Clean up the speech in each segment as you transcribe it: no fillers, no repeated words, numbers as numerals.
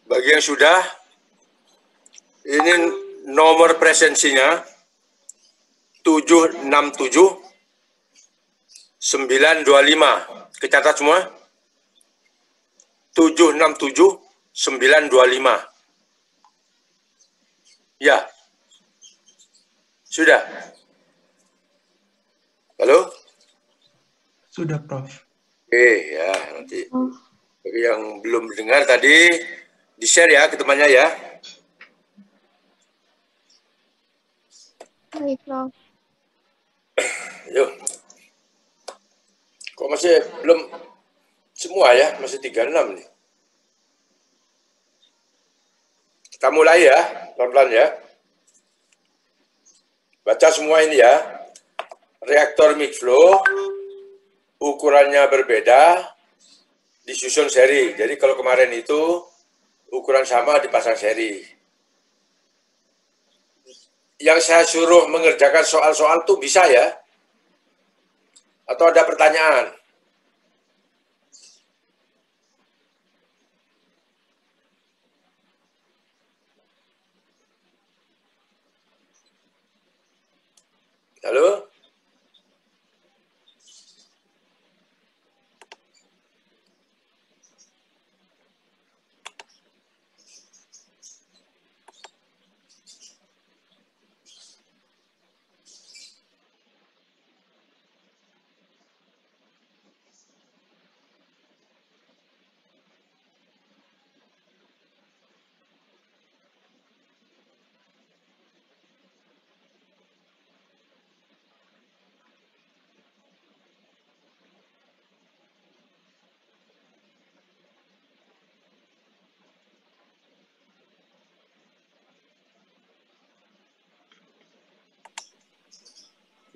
Bagi yang sudah, ini nomor presensinya 767 925. Kecatat semua? 767 925. Ya. Sudah? Halo? Sudah, Prof. Oke, ya nanti. Bagi yang belum dengar tadi, di-share ya ke temannya ya. Baik, Prof. Yuk. Kok masih belum semua ya? Masih 36 nih. Kita mulai ya, pelan-pelan ya. Baca semua ini ya. Reaktor mixed-flow, ukurannya berbeda, disusun seri. Jadi kalau kemarin itu ukuran sama dipasang seri. Yang saya suruh mengerjakan soal-soal tuh bisa ya? Atau ada pertanyaan? Halo?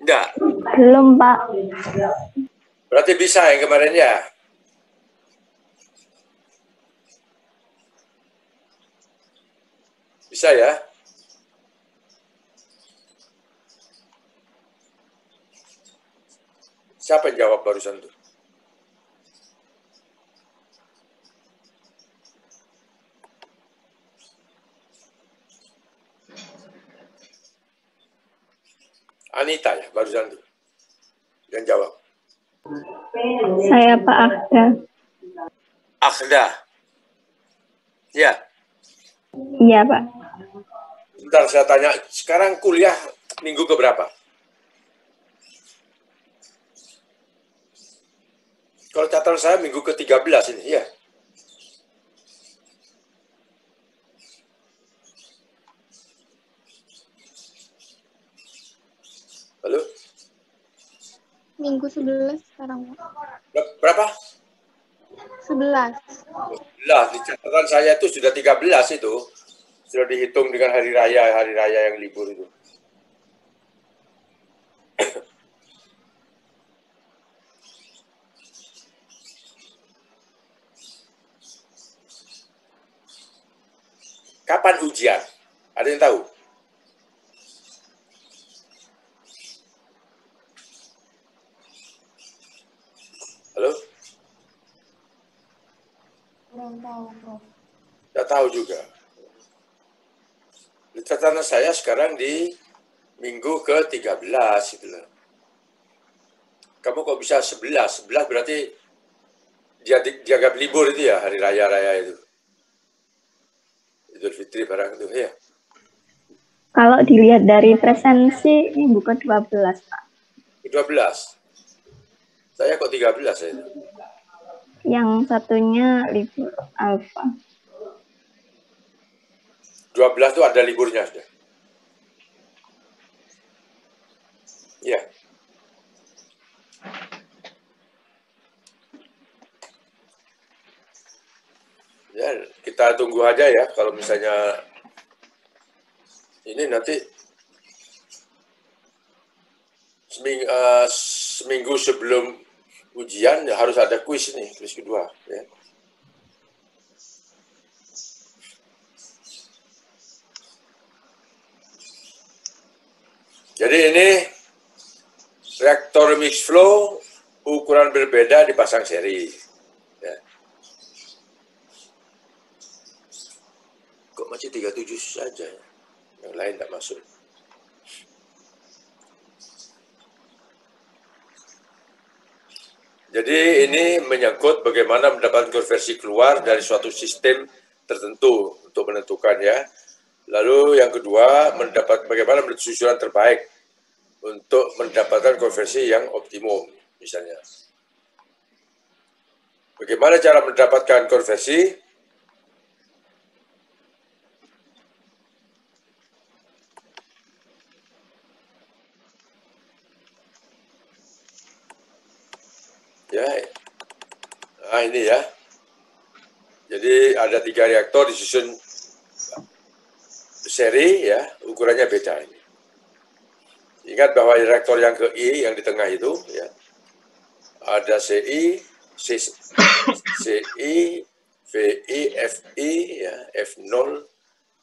Enggak. Belum, Pak. Berarti bisa yang kemarin ya? Bisa ya? Siapa yang jawab barusan tuh? Anita ya barusan tuh yang jawab. Saya Pak Akhda. Akhda. Ya. Iya, Pak. Bentar saya tanya, sekarang kuliah minggu keberapa? Kalau catatan saya minggu ke-13 ini, ya. Halo? Minggu 11 sekarang, Pak. Berapa? 11. Lah, di catatan saya itu sudah 13 itu. Sudah dihitung dengan hari raya yang libur itu. Kapan ujian? Ada yang tahu? Halo? Kurang tahu, Prof. Tidak tahu juga. catatan saya sekarang di minggu ke-13 gitu loh. Kamu kok bisa 11? 11 berarti dia dianggap libur itu ya, hari raya-raya itu. Idul Fitri barang itu ya. Kalau dilihat dari presensi, ini bukan 12, Pak. 12. Saya kok 13 ya itu. Yang satunya libur Alfa. 12 itu ada liburnya sudah. Ya. Ya, kita tunggu aja ya kalau misalnya ini nanti seminggu sebelum ujian ya harus ada kuis nih, kuis kedua ya. Jadi ini reaktor mix flow ukuran berbeda dipasang seri. Ya. Kok masih 37 saja ya? Yang lain tak masuk. Jadi ini menyangkut bagaimana mendapatkan konversi keluar dari suatu sistem tertentu untuk menentukan ya. Lalu yang kedua, bagaimana menentukan susunan terbaik untuk mendapatkan konversi yang optimum misalnya. Bagaimana cara mendapatkan konversi? Ya, nah ini ya. Jadi ada 3 reaktor disusun seri ya, ukurannya beda ini. Ingat bahwa reaktor yang ke I yang di tengah itu ya, ada CI, VI, FI, ya, F0,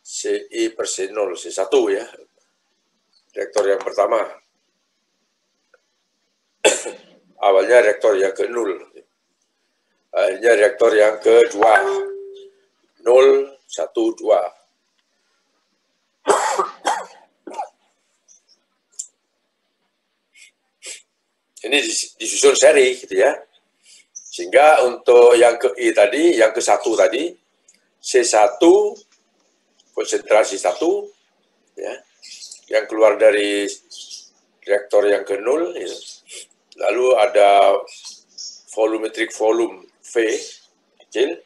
CI per C0, C1 ya, reaktor yang pertama. Awalnya reaktor yang ke-0, akhirnya reaktor yang ke-2, 0, 1, 2. Ini disusun seri gitu ya. Sehingga untuk yang ke I tadi, yang ke 1 tadi, C1 konsentrasi 1 ya, yang keluar dari reaktor yang ke 0 ya. Lalu ada volumetric volume V kecil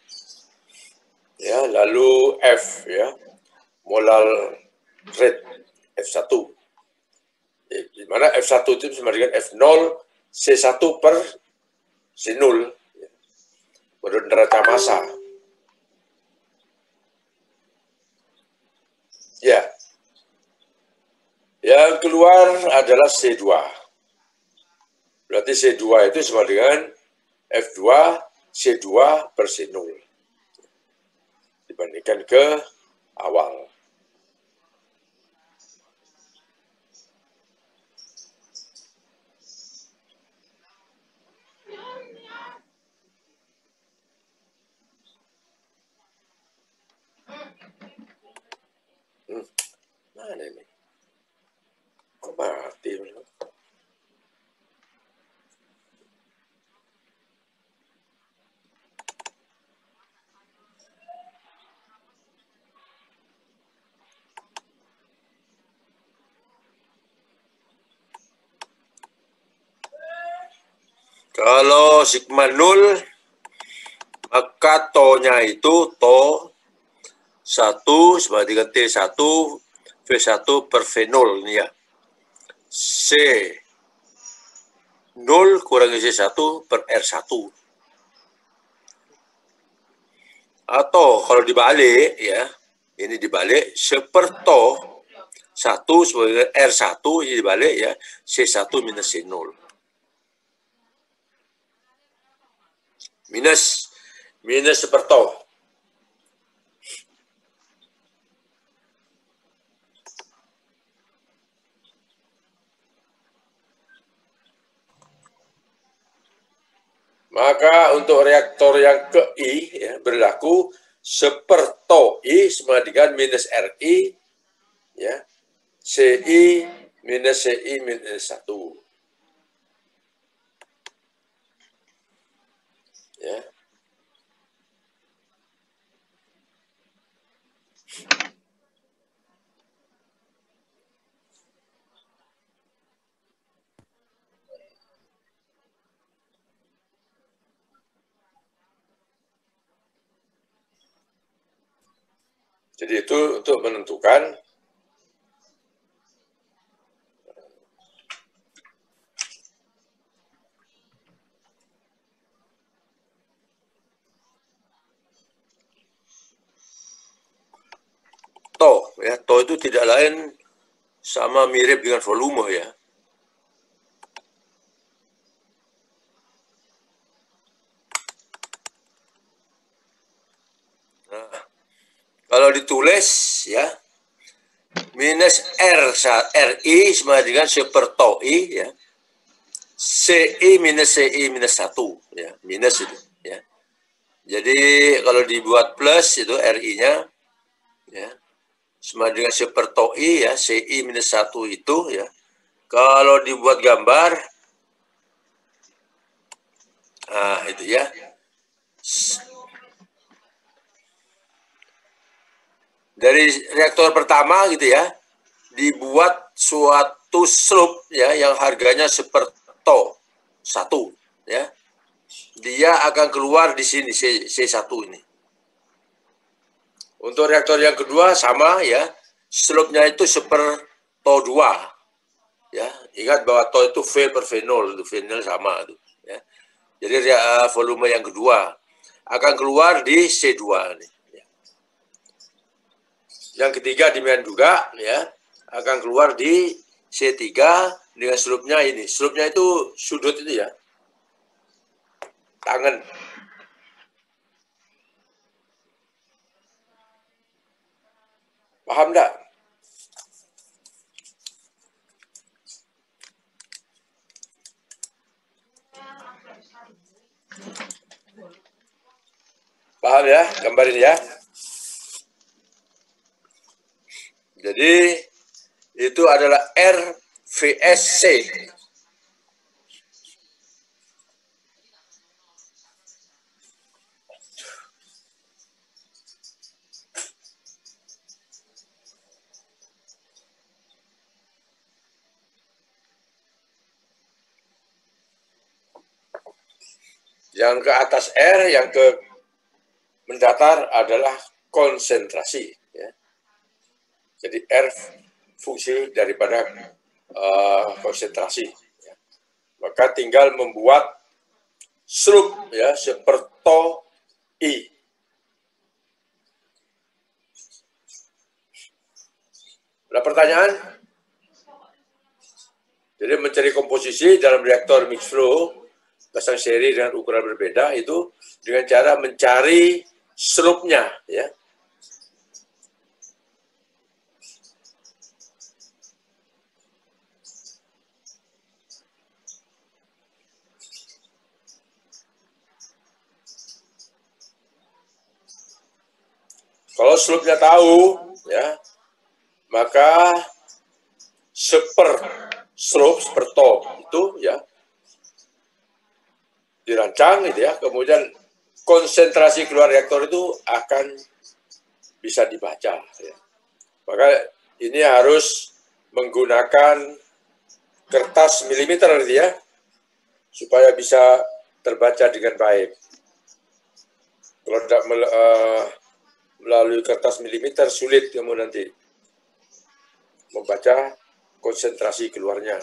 ya, lalu F ya, molar rate F1. Di mana F1 itu sama dengan F0 C1 per C0 menurut neraca massa. Ya. Yang keluar adalah C2. Berarti C2 itu sama dengan F2 C2 per C0 dibandingkan ke awal. Mana ini? Kok mati? Kalau sigma 0, maka to-nya itu to 1 sama dengan T1 V1 per V0 ini ya. C0 kurangi C1 per R1. Atau kalau dibalik ya, ini dibalik seperto 1 sebagai R1 ini dibalik ya, C1 minus C0. Minus seperto. Maka untuk reaktor yang ke I ya, berlaku seperto I sama dengan minus RI ya. CI minus CI minus 1. Ya. Jadi itu untuk menentukan to, ya. To itu tidak lain sama mirip dengan volume, ya. Nah, kalau ditulis, ya, minus RI sama dengan seper to I, ya. CI minus 1, ya, minus itu, ya. Jadi kalau dibuat plus itu RI-nya, ya, sama dengan seper to I, ya, CI minus 1 itu, ya. Kalau dibuat gambar, nah itu, ya. Dari reaktor pertama gitu, ya, dibuat suatu slope, ya, yang harganya seper to 1, ya. Dia akan keluar di sini C1 ini. Untuk reaktor yang kedua sama, ya, slope-nya itu seper to 2. Ya, ingat bahwa to itu V per V0, itu V0 sama itu, ya. Jadi volume yang kedua akan keluar di C2 ini. Ya. Yang ketiga demikian juga, ya, akan keluar di C3 dengan slope-nya ini. Slope-nya itu sudut itu, ya. Tangan. Paham enggak? Paham, ya? Gambarin, ya. Jadi itu adalah RVSC. Yang ke atas R, yang ke mendatar adalah konsentrasi, ya. Jadi R fungsi daripada konsentrasi, ya. Maka tinggal membuat slope, ya, seperti I. Ada pertanyaan? Jadi mencari komposisi dalam reaktor mixed flow pasang seri dengan ukuran berbeda itu dengan cara mencari slope-nya, ya. Kalau slope-nya tahu, ya, maka seper slope, seper to itu, ya, dirancang gitu, ya. Kemudian konsentrasi keluar reaktor itu akan bisa dibaca, ya. Maka ini harus menggunakan kertas milimeter gitu, ya, supaya bisa terbaca dengan baik. Kalau tidak melalui kertas milimeter sulit kamu nanti membaca konsentrasi keluarnya.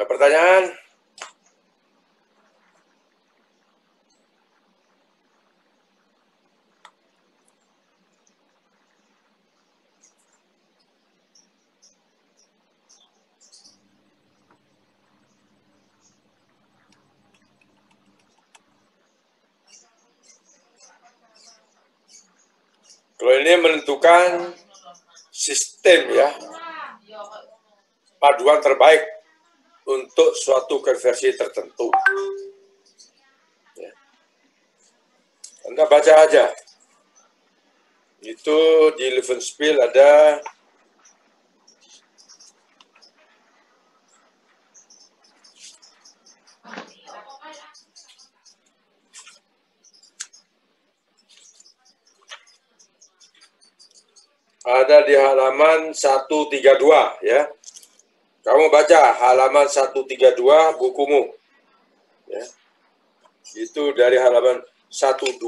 pertanyaan? Kalau ini menentukan sistem ya, paduan terbaik untuk suatu konversi tertentu. Ya. Anda baca aja. Itu di Levenspiel ada di halaman 132 ya. Kamu baca halaman 132 bukumu. Ya. Itu dari halaman 132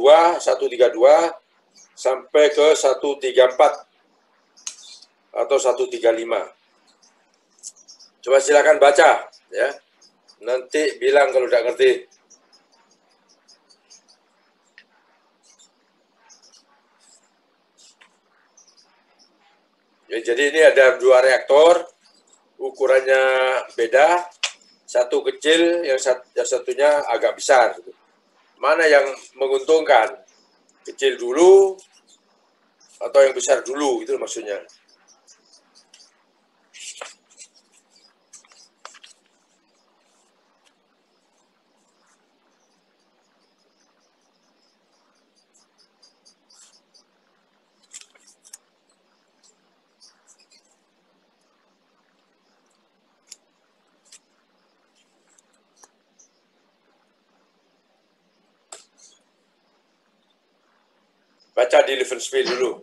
sampai ke 134 atau 135. Coba silakan baca ya. Nanti bilang kalau tidak ngerti. Ya, jadi ini ada dua reaktor, ukurannya beda, satu kecil, yang satunya agak besar. Mana yang menguntungkan? Kecil dulu atau yang besar dulu, itu maksudnya. Baca di Levenspiel dulu.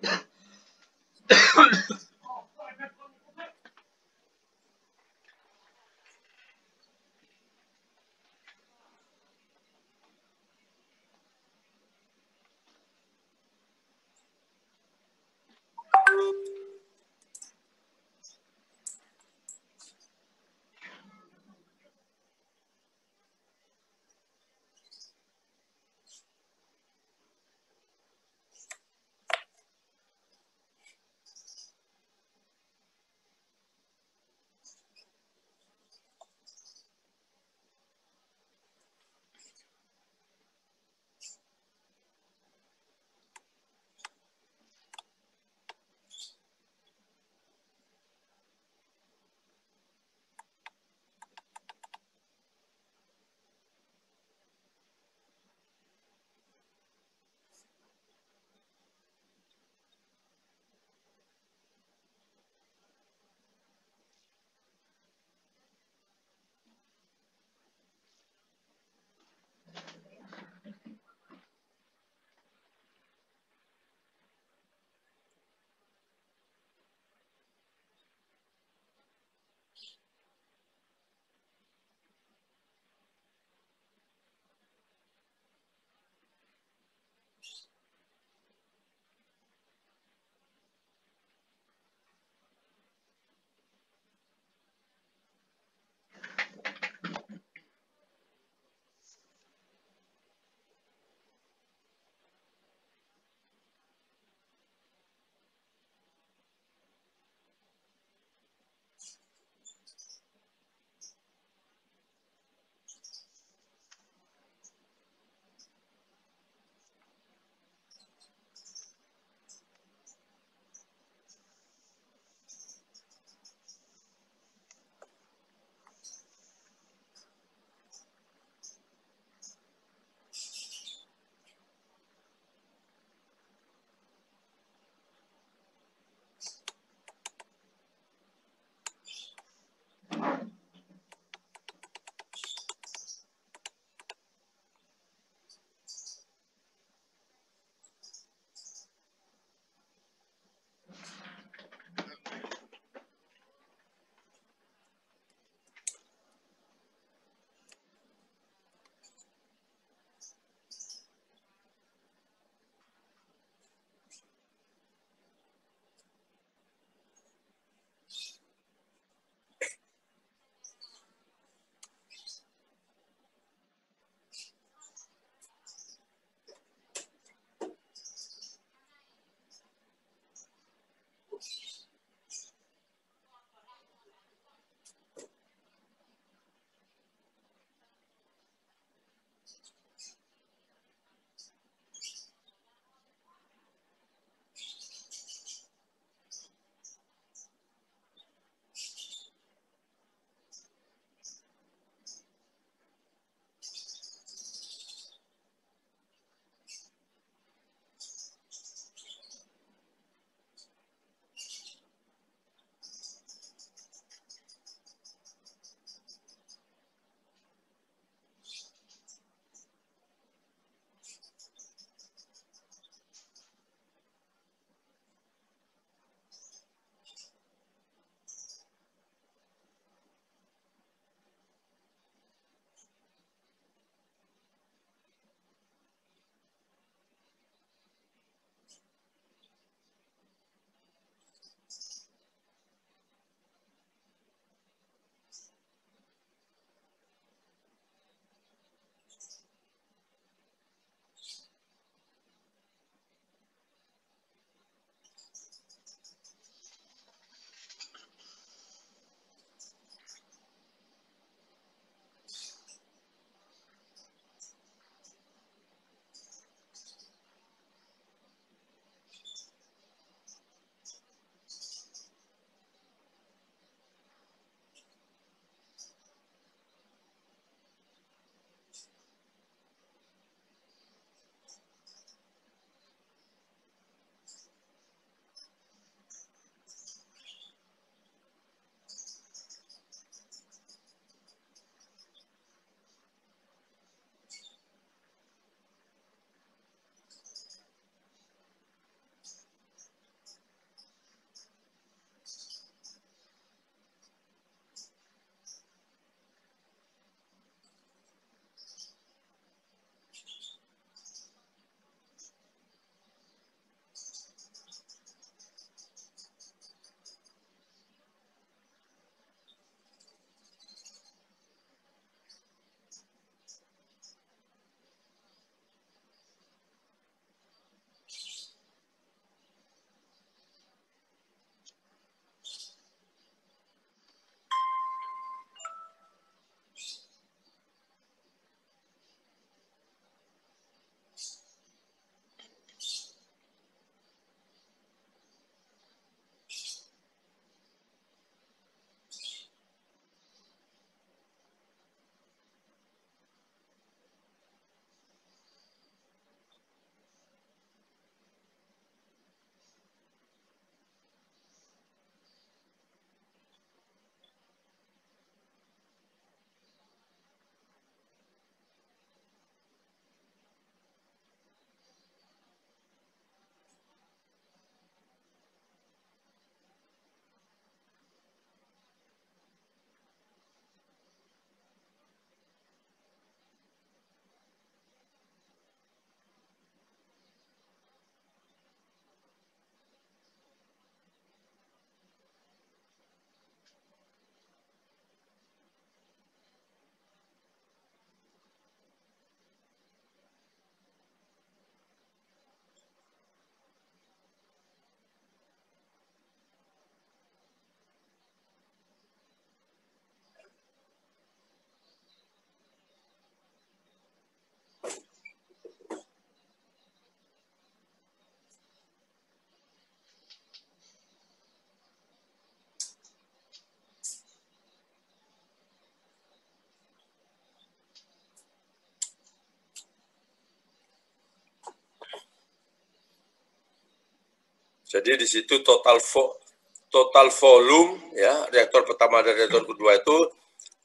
Jadi di situ total volume ya reaktor pertama dan reaktor kedua itu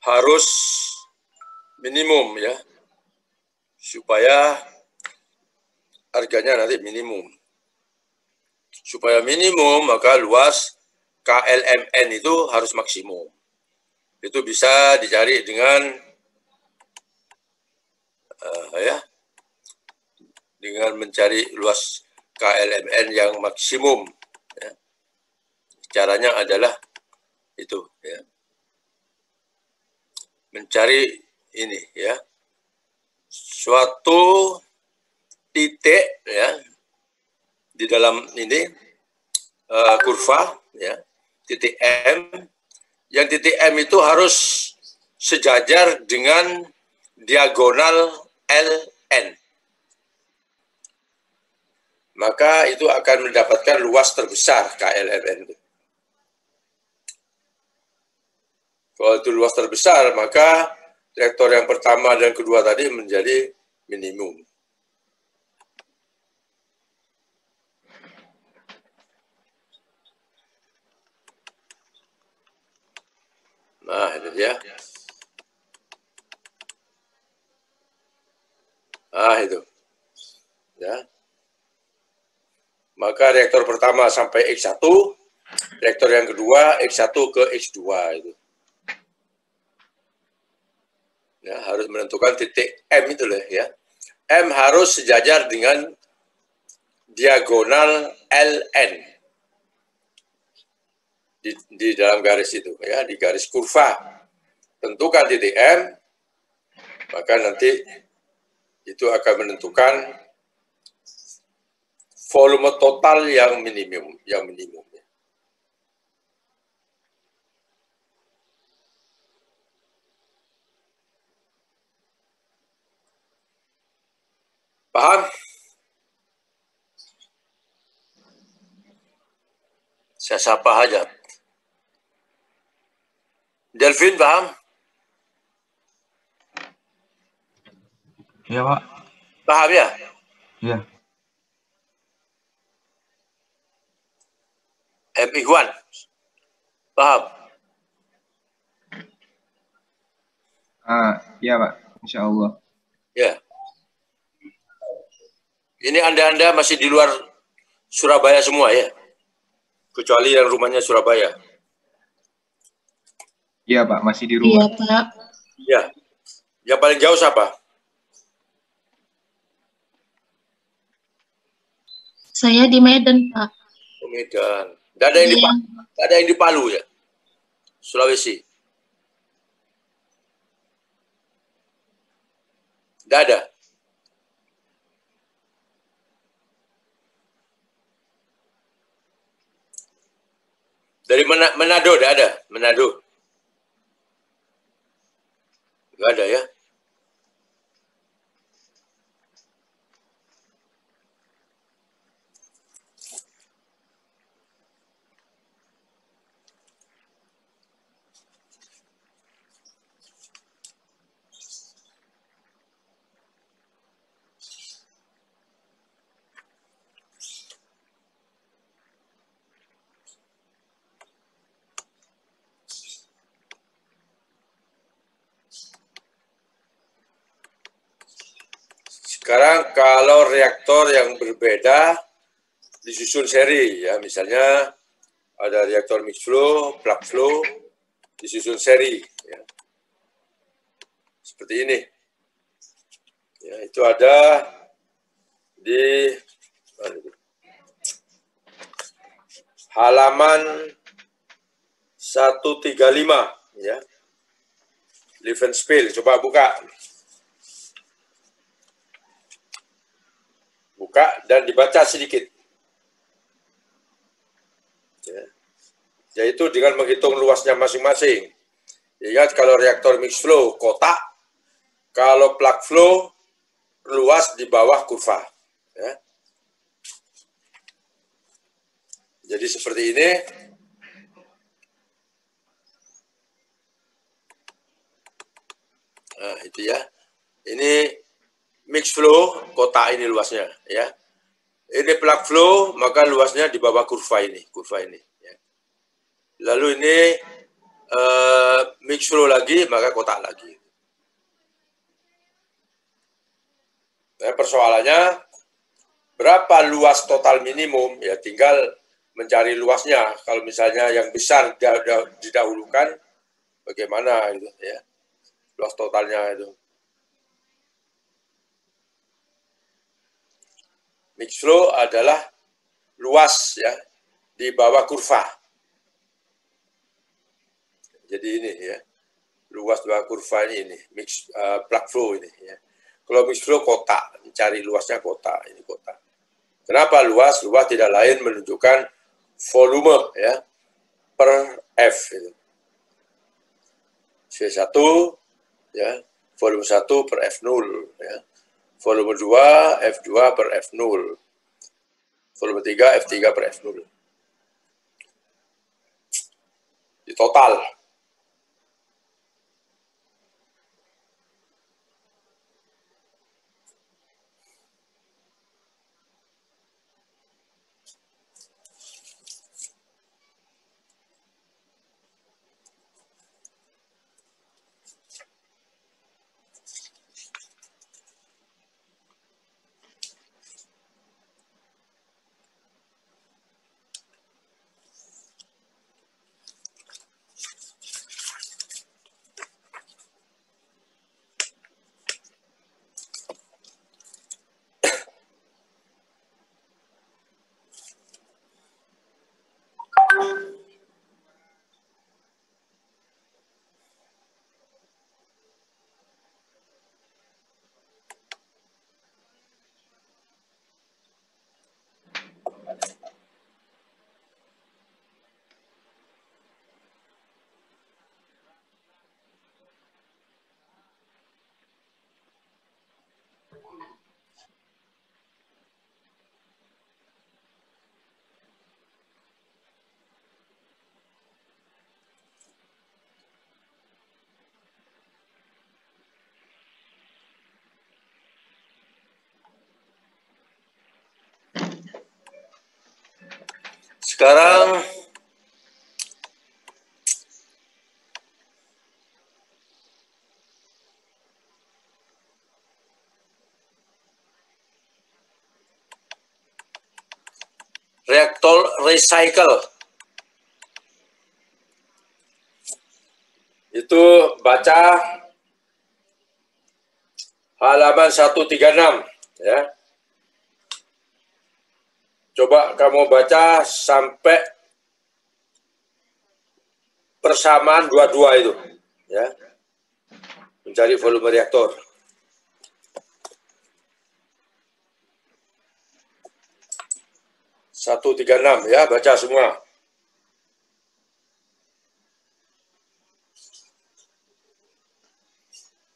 harus minimum ya, supaya harganya nanti minimum. Supaya minimum maka luas KLMN itu harus maksimum. Itu bisa dicari dengan dengan mencari luas KLMN yang maksimum. Ya. Caranya adalah itu, ya. Mencari ini, ya, suatu titik, ya, di dalam ini kurva, ya, titik M. Yang titik M itu harus sejajar dengan diagonal LN. Maka itu akan mendapatkan luas terbesar KLMN. Kalau itu luas terbesar, maka reaktor yang pertama dan kedua tadi menjadi minimum. Nah, itu dia. Nah, itu. Ya. Maka reaktor pertama sampai X1, reaktor yang kedua X1 ke X2 itu. Ya, harus menentukan titik M itu loh ya. M harus sejajar dengan diagonal LN di dalam garis itu ya, di garis kurva. Tentukan titik M, maka nanti itu akan menentukan volume total yang minimum, Paham? Saya sapa aja. Delvin, paham? Iya, Pak. Paham ya? Iya. M. Ikhwan, paham? Iya, Pak. Insya Allah. Ya. Ini Anda masih di luar Surabaya semua ya? Kecuali yang rumahnya Surabaya. Iya, Pak. Masih di rumah. Iya, Pak. Ya. Yang paling jauh siapa? Saya di Medan, Pak. Oh, Medan. Tidak ada yang di Palu ya? Sulawesi? Tidak ada? Dari Manado tidak ada? Manado? Tidak ada ya? Sekarang kalau reaktor yang berbeda disusun seri ya, misalnya ada reaktor mixed flow, plug flow, disusun seri ya. Seperti ini. Ya, itu ada di halaman 135 ya. Livenspiel, coba buka. Buka dan dibaca sedikit. Ya. Yaitu dengan menghitung luasnya masing-masing. Ingat kalau reaktor mixed flow kotak, kalau plug flow luas di bawah kurva. Ya. Jadi seperti ini. Nah, itu ya. Ini mixed flow, kotak ini luasnya. Ya. ini plug flow, maka luasnya di bawah kurva ini. Ya. Lalu ini mix flow lagi, maka kotak lagi. Nah, persoalannya berapa luas total minimum? Ya tinggal mencari luasnya. Kalau misalnya yang besar didahulukan, bagaimana itu ya? Luas totalnya itu. Mix flow adalah luas ya di bawah kurva. Jadi ini ya, luas di bawah kurva ini mix plug flow ini ya. Kalau mix flow kotak, mencari luasnya kotak, ini kotak. Kenapa luas? Luas tidak lain menunjukkan volume ya per F itu. V1 ya, volume 1 per F0 ya. Volume 2 F2 per F0. Volume 3 F3 per F0. Di total. Sekarang reaktor recycle itu baca halaman 136 ya. Coba kamu baca sampai persamaan dua-dua itu ya. Mencari volume reaktor. Satu tiga enam ya, baca semua.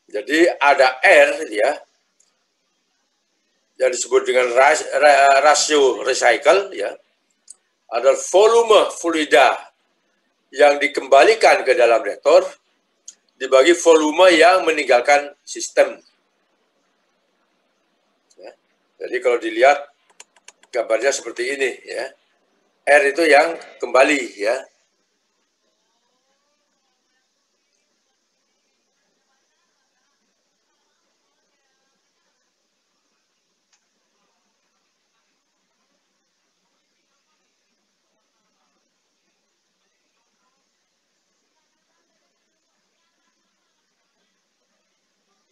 Jadi ada R ya, yang disebut dengan rasio recycle ya, adalah volume fluida yang dikembalikan ke dalam reaktor dibagi volume yang meninggalkan sistem. Ya. Jadi kalau dilihat gambarnya seperti ini ya, R itu yang kembali ya.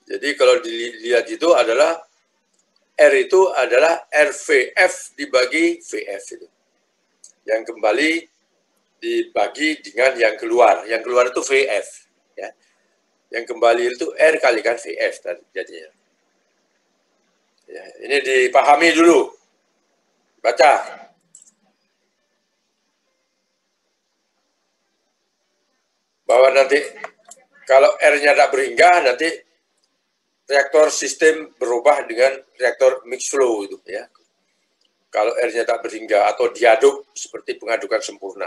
Jadi kalau dilihat itu adalah R itu adalah RVF dibagi VF itu. Yang kembali dibagi dengan yang keluar. Yang keluar itu VF ya. Yang kembali itu R kalikan VF tadi jadinya. Ya, ini dipahami dulu. Baca. Bahwa nanti kalau R-nya tidak berhingga nanti reaktor sistem berubah dengan reaktor mix flow itu ya. Kalau R-nya tak berhingga atau diaduk seperti pengadukan sempurna.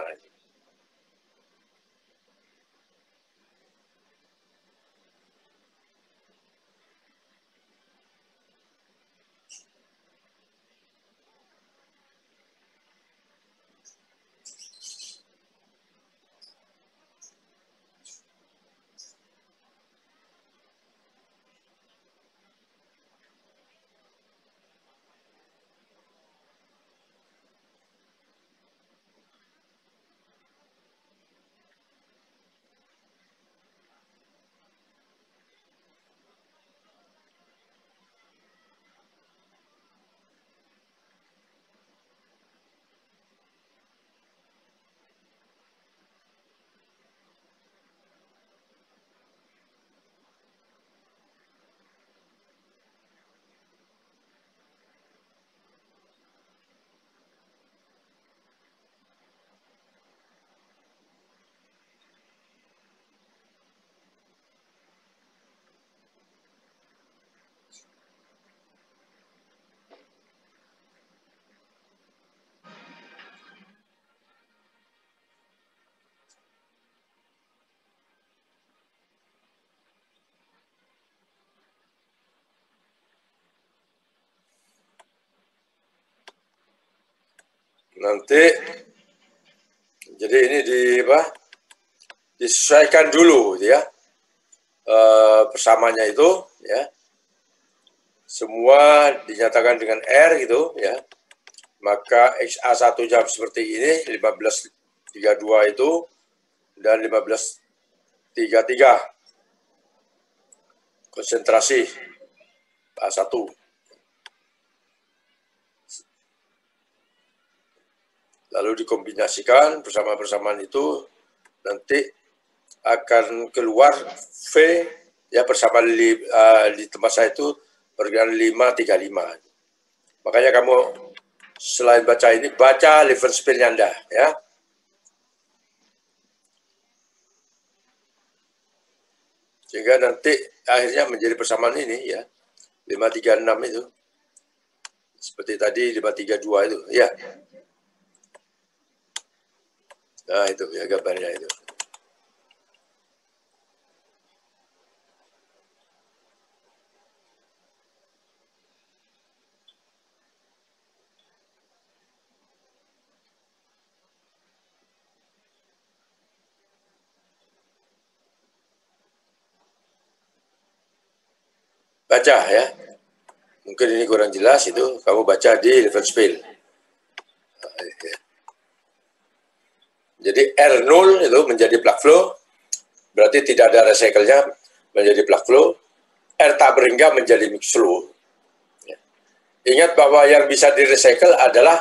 Nanti jadi ini disesuaikan dulu ya, bersamanya itu ya, semua dinyatakan dengan R gitu ya, maka XA1-nya seperti ini 1532 itu dan 1533 konsentrasi A1. Lalu dikombinasikan bersama-bersamaan itu nanti akan keluar V ya, bersama di tempat saya itu perkiraan 535. Makanya kamu selain baca ini, baca Levenspan Anda ya. Sehingga nanti akhirnya menjadi persamaan ini ya, 536 itu. Seperti tadi 532 itu ya. Nah itu ya gambarnya itu. Baca ya. Mungkin ini kurang jelas, itu kamu baca di Levenspan. Jadi R0 itu menjadi plug flow, berarti tidak ada recycle-nya, menjadi plug flow. R tak berhingga menjadi mix flow. Ingat bahwa yang bisa di-recycle adalah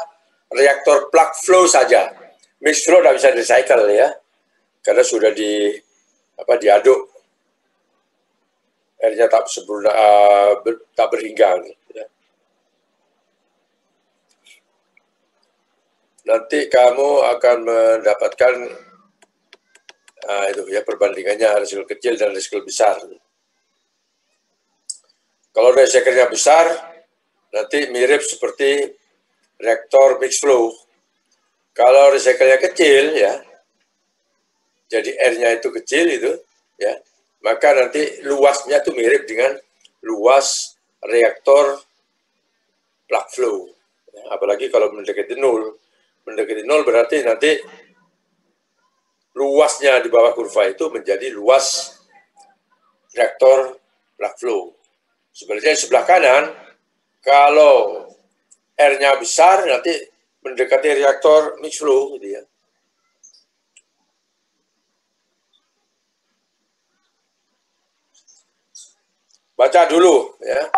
reaktor plug flow saja. Mix flow tidak bisa di-recycle ya, karena sudah diaduk. R-nya tak sempurna, tak berhingga. Ya. Nanti kamu akan mendapatkan itu ya, perbandingannya recycle kecil dan recycle besar. Kalau recycle-nya besar, nanti mirip seperti reaktor mix flow. Kalau recycle-nya kecil ya, jadi R-nya itu kecil itu ya, maka nanti luasnya itu mirip dengan luas reaktor plug flow. Ya, apalagi kalau mendekati nol. Mendekati nol berarti nanti luasnya di bawah kurva itu menjadi luas reaktor plug flow. Sebenarnya sebelah kanan, kalau R-nya besar nanti mendekati reaktor mix flow gitu ya. Baca dulu ya.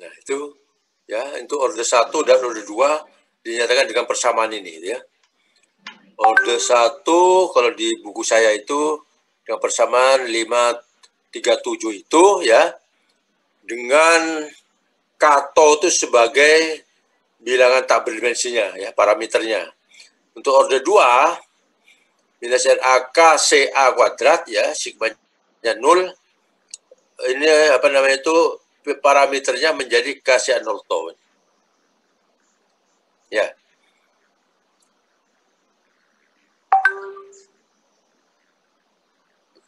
Nah, itu ya, itu orde 1 dan orde 2 dinyatakan dengan persamaan ini ya. Orde 1 kalau di buku saya itu dengan persamaan 537 itu ya, dengan kato itu sebagai bilangan tak berdimensinya ya, parameternya. Untuk orde 2 minus NAK CA kuadrat ya, sigmanya 0. Ini apa namanya itu, parameternya menjadi KCA 0 tau. Ya.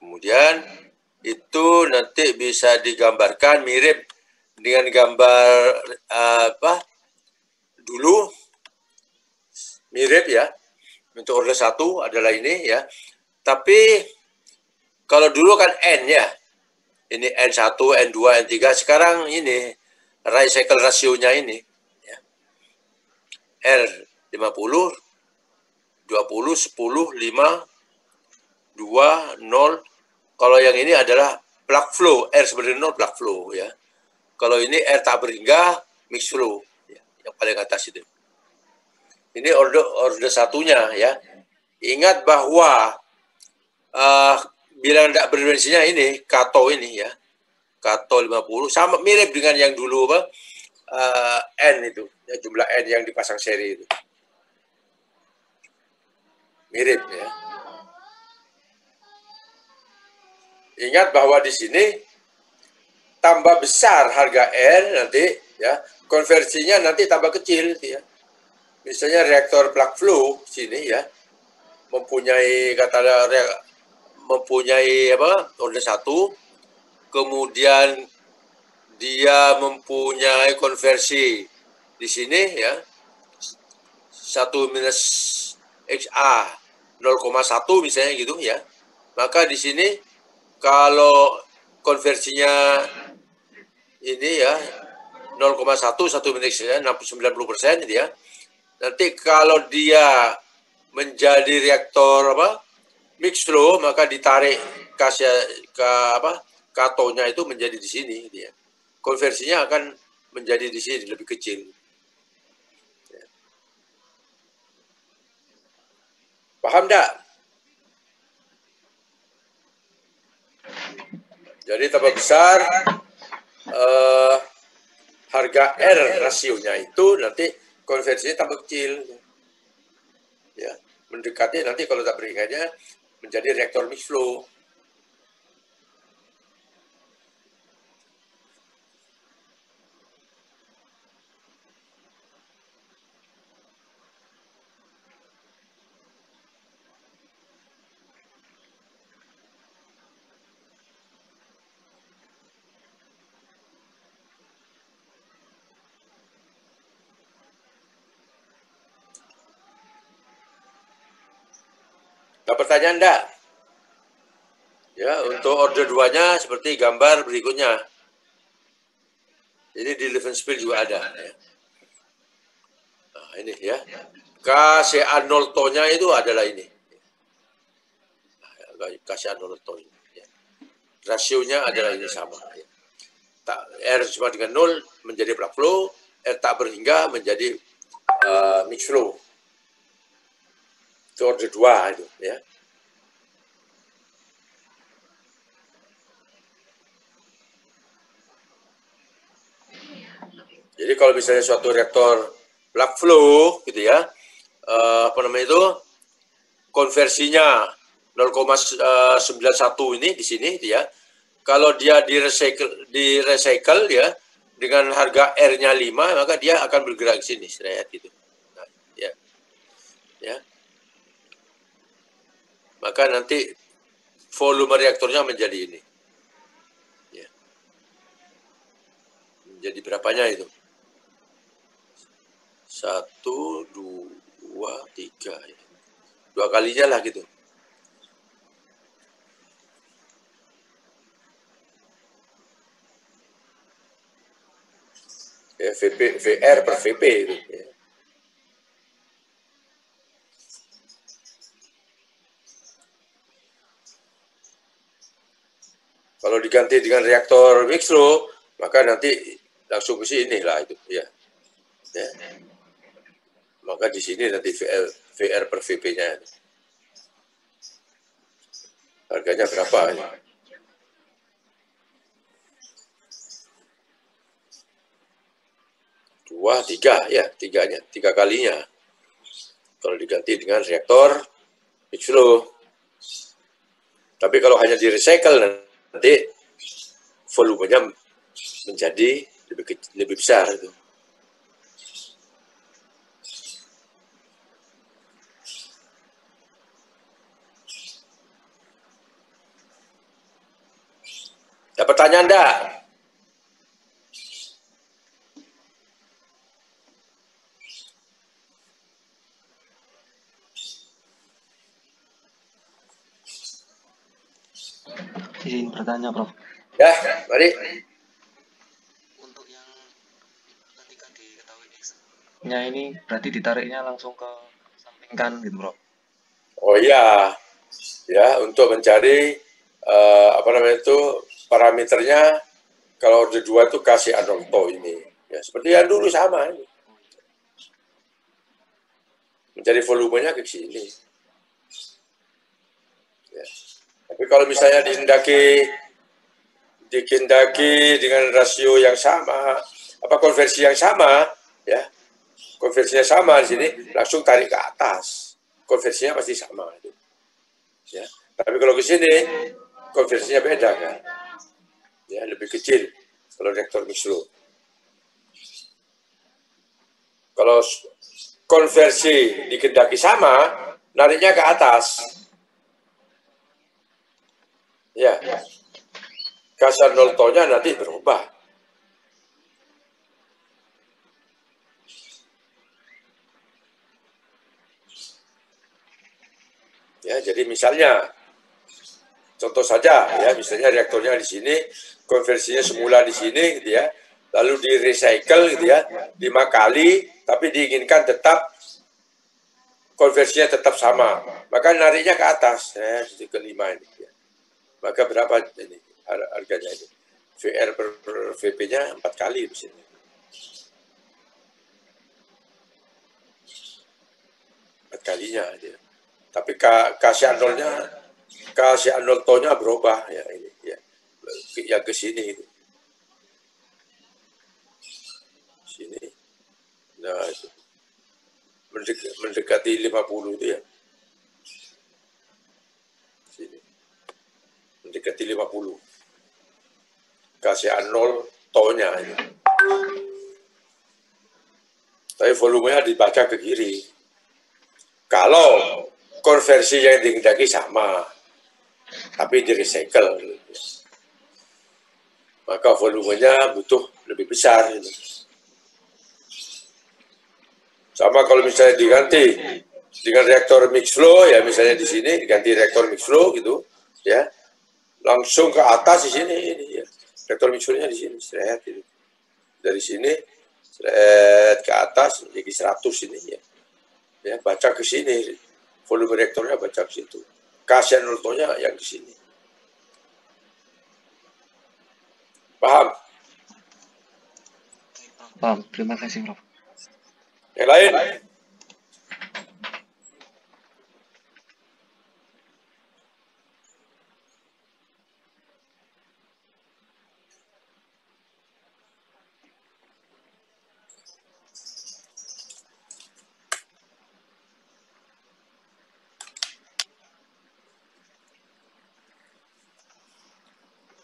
Kemudian itu nanti bisa digambarkan mirip dengan gambar apa dulu, mirip ya. Untuk orde 1 adalah ini ya. Tapi kalau dulu kan N ya. Ini N1, N2, N3. Sekarang ini Reichenbach rasionya ini ya. R50, 20, 10, 5, 2, 0. Kalau yang ini adalah plug flow, R sebenarnya 0 plug flow ya. Kalau ini R tak berhingga mix flow ya, yang paling atas itu. Ini orde satunya ya. Ingat bahwa bilangan tak berdimensinya ini kato ini ya. Kato 50 sama mirip dengan yang dulu apa N itu, ya, jumlah N yang dipasang seri itu. Mirip ya. Ingat bahwa di sini tambah besar harga R nanti ya, konversinya nanti tambah kecil ya. Misalnya reaktor plug flow sini ya mempunyai mempunyai apa? Orde 1, kemudian dia mempunyai konversi di sini ya 1 minus XA 0,1 misalnya gitu ya. Maka di sini kalau konversinya ini ya 0,1 menit 90% gitu ya. Nanti kalau dia menjadi reaktor mix flow, maka ditarik katonya itu menjadi di sini gitu ya. Konversinya akan menjadi di sini lebih kecil. Paham enggak? Jadi tambah besar harga R rasionya itu nanti konversinya tambah kecil. Ya, mendekati nanti kalau tak beringatnya menjadi reaktor mix flow. Ada pertanyaan enggak? Ya, untuk order 2-nya seperti gambar berikutnya. Jadi di Levenspiel juga ada. Ya. Nah, ini ya. KCA0 nya itu adalah ini. KCA0 ini. Ya. Rasionya adalah ini sama. Ya. R sama dengan 0 menjadi plug flow, R tak berhingga menjadi mix flow. Itu order 2 itu ya. Jadi kalau misalnya suatu reaktor plug flow gitu ya, konversinya 0,91 ini di sini gitu ya. Kalau dia di-recycle ya dengan harga R-nya 5, maka dia akan bergerak ke sini seret gitu. Nah, ya. Ya. Maka nanti volume reaktornya menjadi ini. Ya. Menjadi berapanya itu? 1, 2, 3. Ya. 2 kalinya lah gitu. Ya, VR per VP itu. Ya. Kalau diganti dengan reaktor mix flow, maka nanti langsung ke sini lah itu, ya. Ya. Maka di sini nanti VR per VP-nya. Harganya berapa? Ya? Dua, tiga, ya, tiga kalinya. Kalau diganti dengan reaktor mix flow. Tapi kalau hanya di recycle nanti volumenya menjadi lebih besar itu. Ada pertanyaan enggak? Izin bertanya, Prof. Ya, mari. Untuk yang ketika diketahui X-nya ini berarti ditariknya langsung ke samping kan gitu, Prof. Oh iya. Ya, untuk mencari parameternya kalau order 2 itu kasih Arnoldo ini. Ya, seperti yang dulu sama ini. Mencari volumenya ke sini. Ya. Tapi kalau misalnya dikendaki dengan rasio yang sama, konversi yang sama, ya, konversinya sama di sini, langsung tarik ke atas, konversinya pasti sama. Ya. Tapi kalau ke sini, konversinya beda kan, ya, lebih kecil kalau reaktor mix flow. Kalau konversi dikendaki sama, nariknya ke atas. Ya, kasar 0 tonnya nanti berubah. Ya, jadi misalnya Contoh saja ya, misalnya reaktornya di sini, konversinya semula di sini gitu ya, lalu di recycle gitu ya 5 kali, tapi diinginkan tetap konversinya tetap sama, maka nariknya ke atas ya, jadi kelima ini ya. Maka berapa ini harganya ini? VR per VP-nya 4 kali di sini. 4 kalinya dia. Tapi KCA0 tonnya berubah ya ini ya. Yang ke sini itu. Sini. Nah, itu. Mendekati 50 itu ya. Sini. Mendekati 50. KCA0 tonnya ini. Tapi volumenya dibaca ke kiri. Kalau konversi yang dikehendaki sama, tapi di recycle, maka volumenya butuh lebih besar. Sama kalau misalnya diganti dengan reaktor mix flow, ya misalnya di sini diganti reaktor mix flow gitu, ya langsung ke atas di sini, ini ya. Reaktor mix flow-nya di sini, seret gitu. Dari sini seret ke atas jadi 100 ini ya. Ya, baca ke sini, volume reaktornya baca ke situ. KCA0 tonnya yang di sini. Paham? Paham, terima kasih Prof. Yang lain?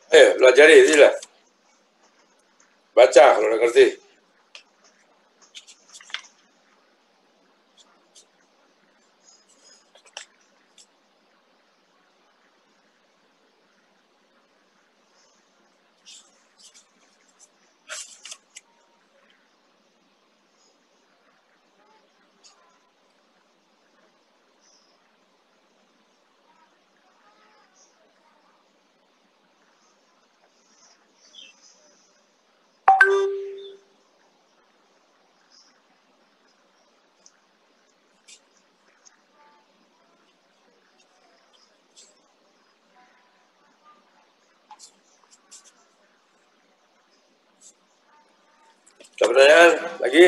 Pelajari ini lah. Baca kalau udah ngerti. Ada pertanyaan lagi?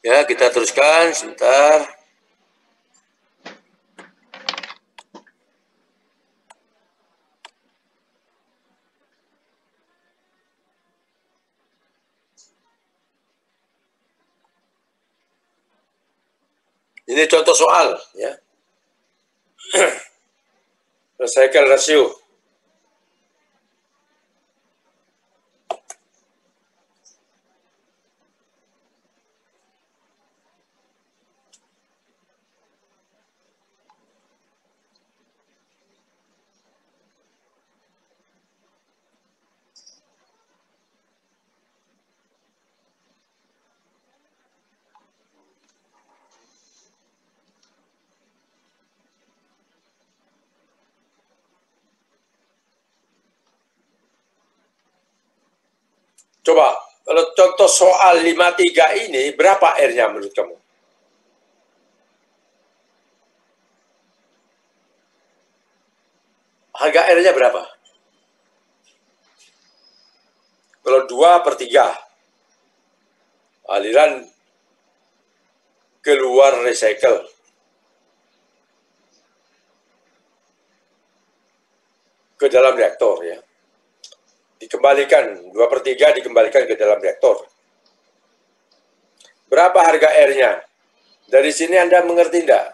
Ya, kita teruskan sebentar. Ini contoh soal, ya. Recycle ratio. Coba, kalau contoh soal 53 ini, berapa R-nya menurut kamu? Harga R-nya berapa? Kalau 2/3, aliran keluar recycle. Ke dalam reaktor, ya. Dikembalikan, 2/3 dikembalikan ke dalam reaktor. Berapa harga R-nya? Dari sini Anda mengerti enggak?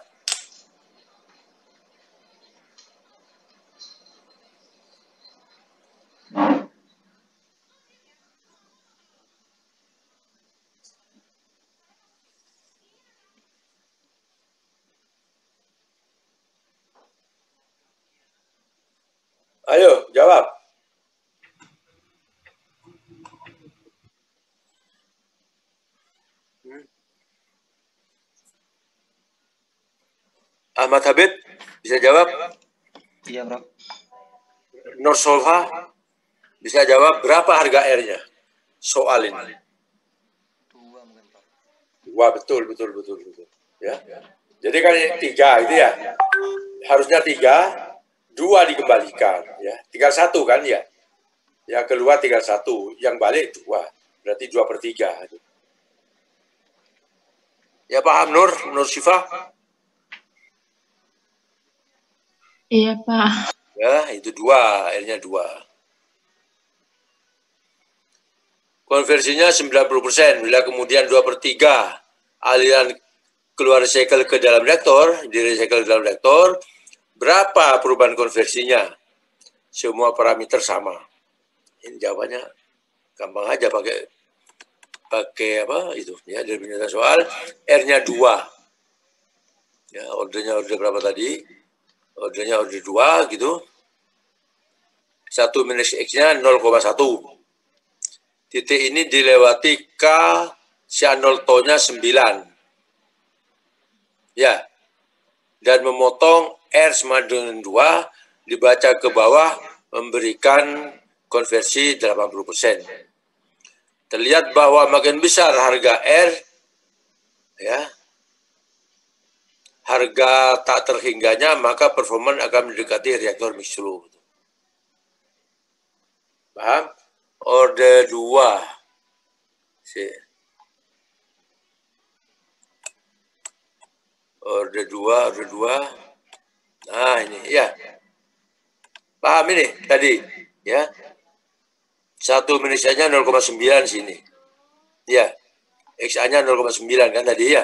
Ayo, jawab. Ahmad Habib, bisa jawab? Iya, Bro. Nur Solha, bisa jawab berapa harga R-nya? Soal ini. 2 mungkin, Bro. Wah, betul. Ya. Jadi kan 3 itu ya. Harusnya 3, 2 dikembalikan. Ya. Tinggal 1 kan ya. Yang keluar tinggal 1, yang balik 2. Berarti 2/3. Ya paham Nur Syifa? Iya, Pak. Ya, itu 2, R-nya 2. Konversinya 90%, bila kemudian 2/3 aliran keluar recycle ke dalam reaktor, di-recycle ke dalam reaktor, berapa perubahan konversinya? Semua parameter sama. Ini jawabannya gampang aja pakai apa itu ya, dari penjelasan soal. R-nya 2. Ya, ordernya berapa tadi? Ordernya order 2 gitu. 1 minus X-nya 0,1. Titik ini dilewati K C0 tonnya 9. Ya. Dan memotong R sama dengan 2 dibaca ke bawah memberikan konversi 80%. Terlihat bahwa makin besar harga R, ya, harga tak terhingganya, maka performa akan mendekati reaktor mixed flow. Paham? Order 2. Order 2. Nah, ini ya. Paham ini tadi, ya. 1 minusnya 0,9 sini. Ya. XA-nya 0,9 kan tadi ya.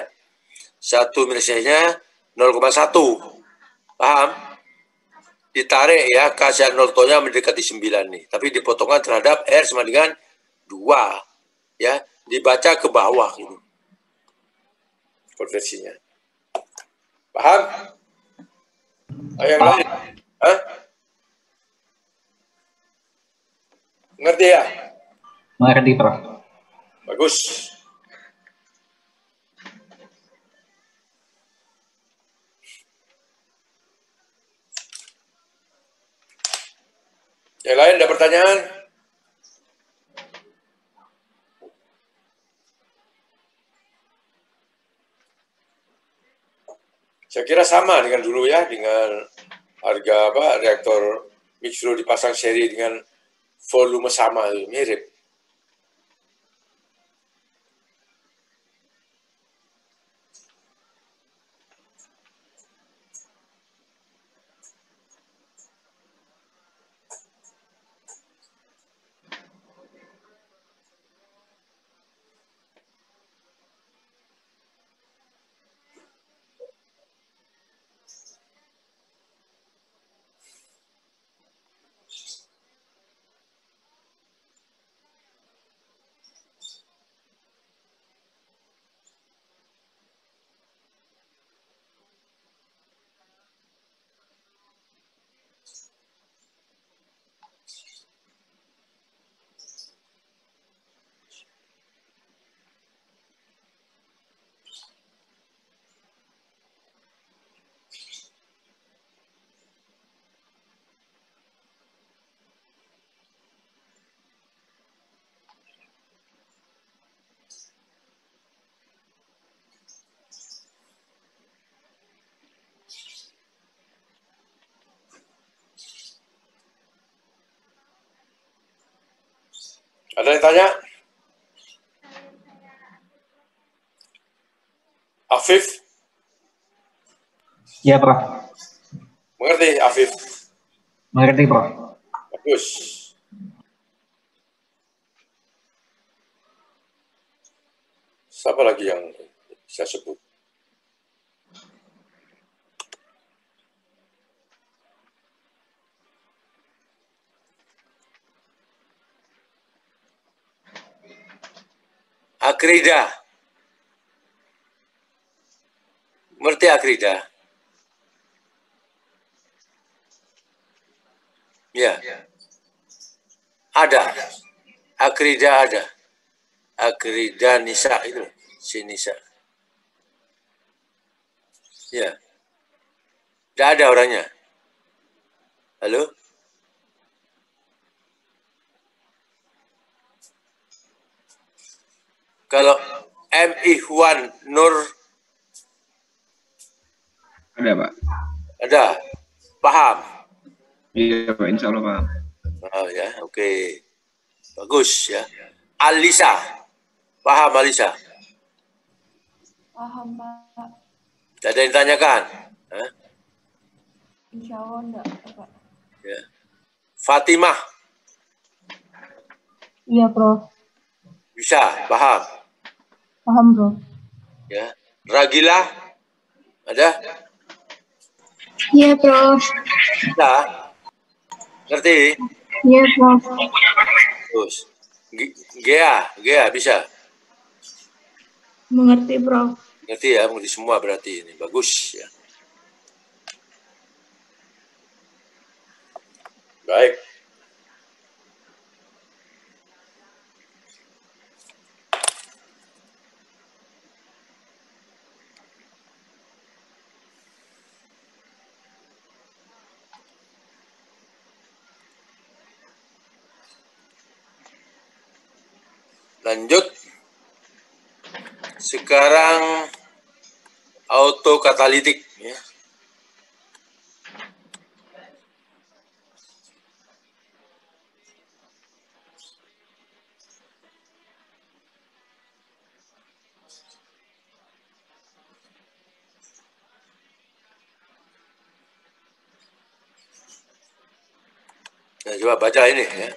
1 minusnya 0,1. Paham? Ditarik ya, K0 tonnya mendekati 9 nih. Tapi dipotongkan terhadap R sama dengan 2. Ya, dibaca ke bawah gitu. Konversinya. Paham? Yang lain? Hah? Ngerti ya? Mengerti, Prof. Bagus. Yang lain ada pertanyaan? Saya kira sama dengan dulu ya, dengan harga reaktor mixed flow dipasang seri dengan volume sama, mirip. Ada yang tanya? Afif? Ya, Prof. Mengerti, Afif? Mengerti, Prof. Bagus. Siapa lagi yang saya sebut? Akrida. Mengerti Akrida? Ya, ada. Akrida ada. Akrida Nisa itu, si Nisa. Ya, tidak ada orangnya. Halo? Kalau M. Ihwan Nur Ada, Pak. ada, paham? Iya, Pak. Insya Allah paham. Oh ya, oke. Bagus ya. Alisa, paham Alisa? Paham, Pak. Tidak ada yang ditanyakan? Hah? Insya Allah enggak, Pak. Ya. Fatimah, Iya, Prof. bisa, paham? Paham, Prof. Ya. Ragila, ada? Iya, Prof. Bisa? Ngerti? Iya, Prof. Terus. Gea, bisa? Mengerti, Prof. Ngerti ya, mengerti semua berarti ini. Bagus ya. Baik. Lanjut. Sekarang autokatalitik ya. Nah, coba baca ini ya.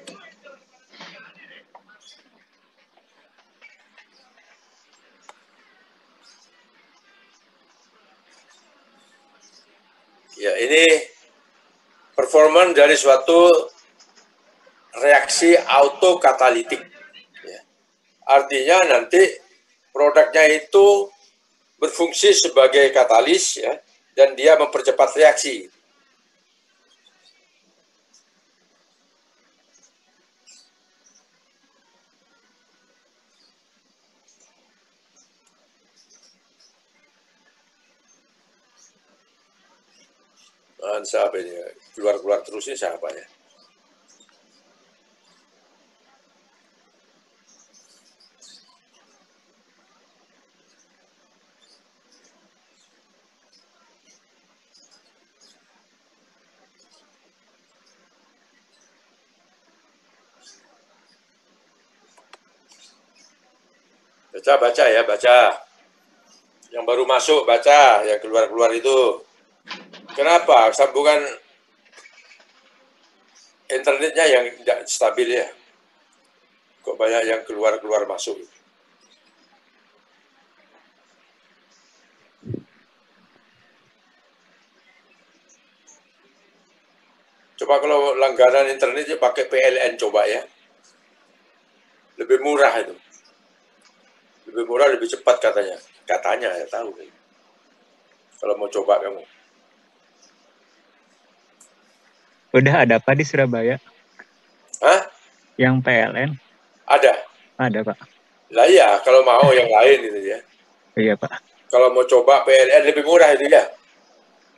Ya, ini performan dari suatu reaksi autokatalitik. Ya. Artinya nanti produknya itu berfungsi sebagai katalis ya, dan dia mempercepat reaksi. Siapa ini? Keluar-keluar terus ini siapa ya? Baca ya, baca. Yang baru masuk baca, yang keluar-keluar itu. Kenapa? Sambungan internetnya yang tidak stabil ya. Kok banyak yang keluar-keluar masuk. Coba kalau langganan internet ya pakai PLN coba ya. Lebih murah itu. Lebih murah, lebih cepat katanya. Katanya ya tahu. Kalau mau coba kamu. Udah ada apa di Surabaya? Hah? Yang PLN? Ada. Ada, Pak. Lah iya, kalau mau yang lain itu ya. Iya, Pak. Kalau mau coba PLN lebih murah itu ya.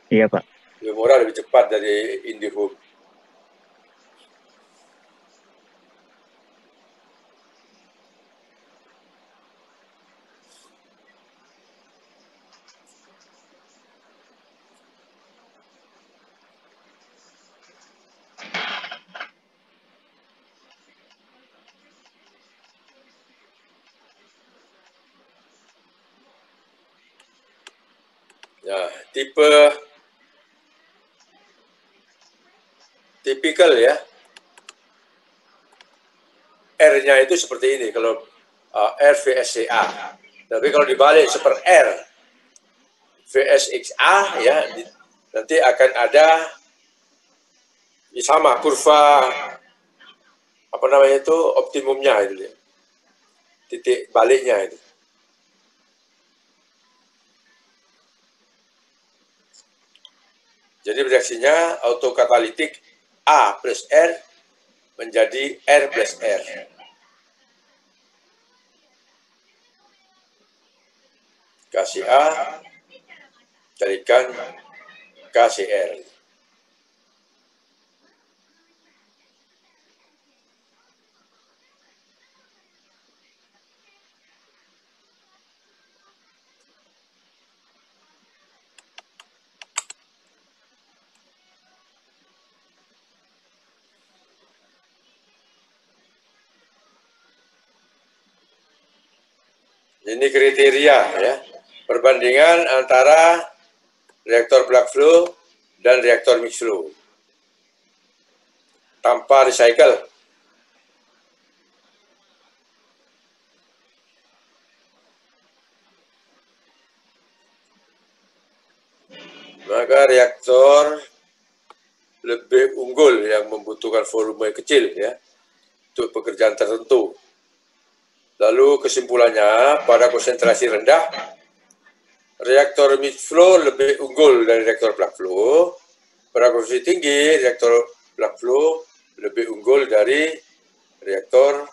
Iya, Pak. Lebih murah, lebih cepat dari IndiHome. Ya, tipikal ya. R-nya itu seperti ini kalau R VSCA. Tapi kalau dibalik seperti R VSXA ya, nanti akan ada ya sama kurva apa namanya itu optimumnya itu ya. Titik baliknya itu. Jadi reaksinya autokatalitik A plus R menjadi R plus R. Kasih A, carikan kasih R. Ini kriteria ya, perbandingan antara reaktor plug flow dan reaktor mix flow tanpa recycle. Maka reaktor lebih unggul yang membutuhkan volume kecil ya untuk pekerjaan tertentu. Lalu kesimpulannya, pada konsentrasi rendah, reaktor mix flow lebih unggul dari reaktor plug flow. Pada konsentrasi tinggi, reaktor plug flow lebih unggul dari reaktor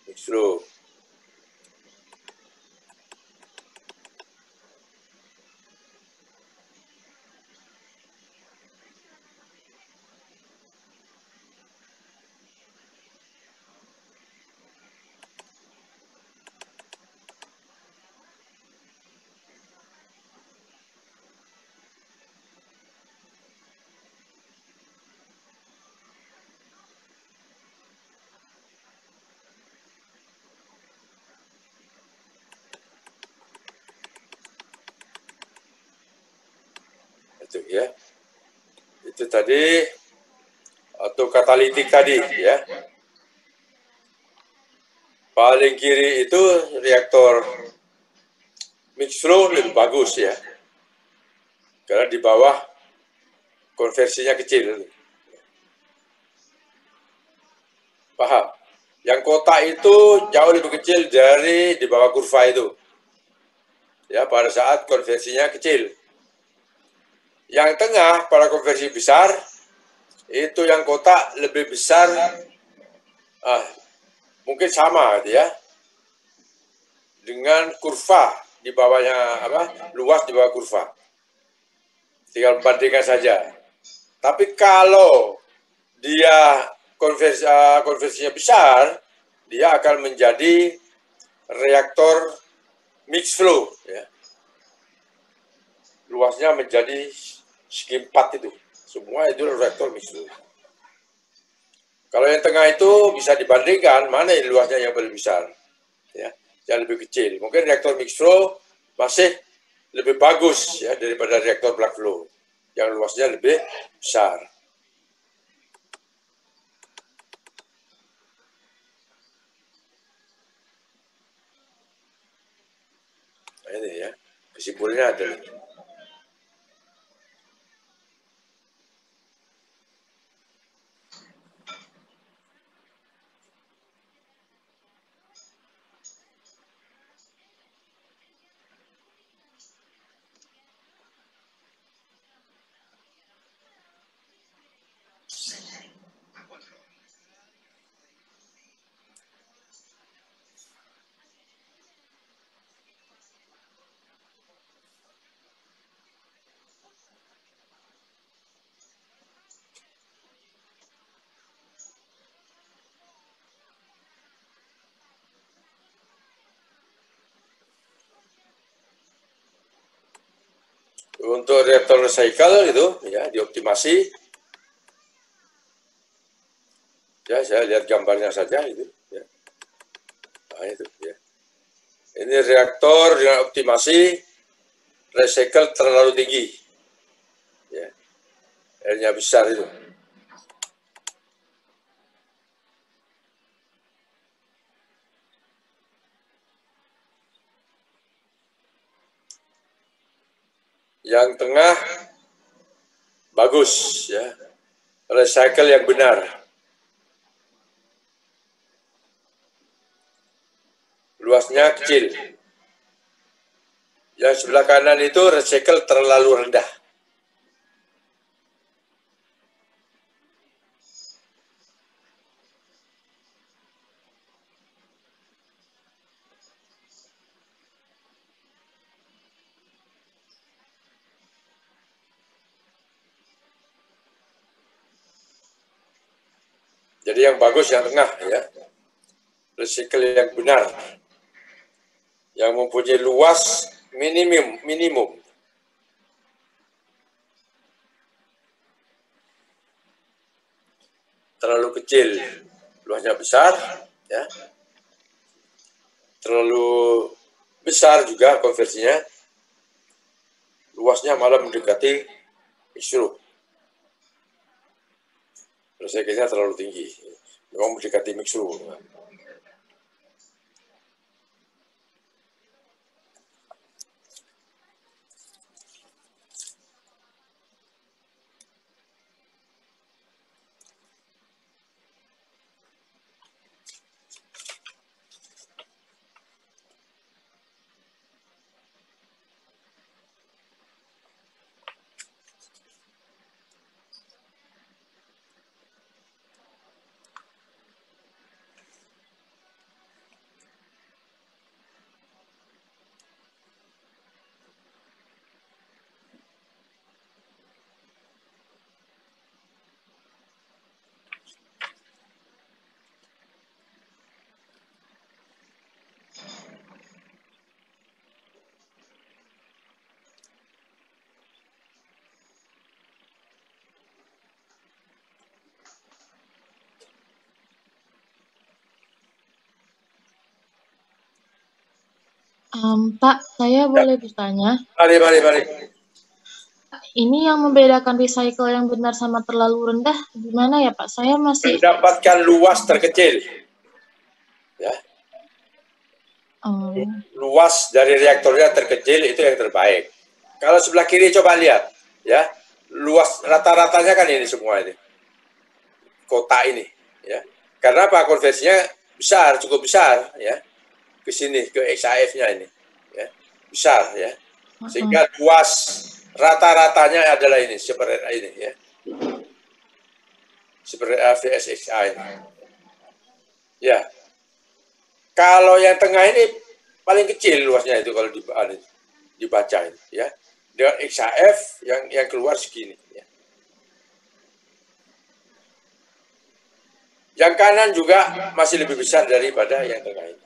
mix flow. Itu ya. Itu tadi atau katalitik tadi ya. Paling kiri itu reaktor mix flow lebih bagus ya. Karena di bawah konversinya kecil. Paham? Yang kotak itu jauh lebih kecil dari di bawah kurva itu. Ya, pada saat konversinya kecil. Yang tengah pada konversi besar, itu yang kotak lebih besar, mungkin sama ya, dengan kurva di bawahnya luas di bawah kurva. Tinggal bandingkan saja. Tapi kalau dia konversinya besar, dia akan menjadi reaktor mix flow ya. Luasnya menjadi segi 4 itu. Semua itu reaktor mix flow. Kalau yang tengah itu bisa dibandingkan mana yang luasnya yang paling besar. Ya, yang lebih kecil. Mungkin reaktor mix flow masih lebih bagus ya daripada reaktor plug flow yang luasnya lebih besar. Nah, ini ya, kesimpulannya ada. Untuk reaktor recycle itu ya dioptimasi. Ya, saya lihat gambarnya saja itu ya. Nah, itu ya. Ini reaktor dengan optimasi recycle terlalu tinggi. Ya. R-nya besar itu. Yang tengah bagus ya. Recycle yang benar. Luasnya kecil. Yang sebelah kanan itu recycle terlalu rendah. Jadi yang bagus yang tengah ya. Recycle yang benar. Yang mempunyai luas minimum. Terlalu kecil, luasnya besar, ya. Terlalu besar juga konversinya, luasnya malah mendekati mixed-row. Recycle-nya terlalu tinggi, memang mendekati mixed-row. Pak, saya boleh bertanya? Mari. Ini yang membedakan recycle yang benar sama terlalu rendah, gimana ya Pak? Saya masih... Mendapatkan luas terkecil. Ya. Luas dari reaktornya terkecil itu yang terbaik. Kalau sebelah kiri coba lihat, ya, luas rata-ratanya kan ini semua ini, kota ini, ya. Karena apa? Konversinya besar, cukup besar, ya, ke sini ke XAF-nya ini, ya, besar, ya, sehingga luas rata-ratanya adalah ini seperti ini, ya, seperti VSXA ini, ya. Kalau yang tengah ini paling kecil luasnya itu kalau dibaca, ya. Dengan XAF yang keluar segini. Ya. Yang kanan juga masih lebih besar daripada yang tengah ini.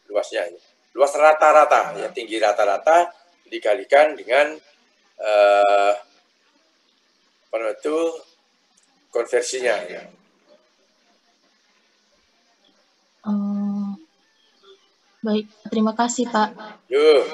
Luasnya ini. Luas rata-rata, ya, tinggi rata-rata dikalikan dengan apa itu konversinya. Ya. Baik, terima kasih Pak. Yuk.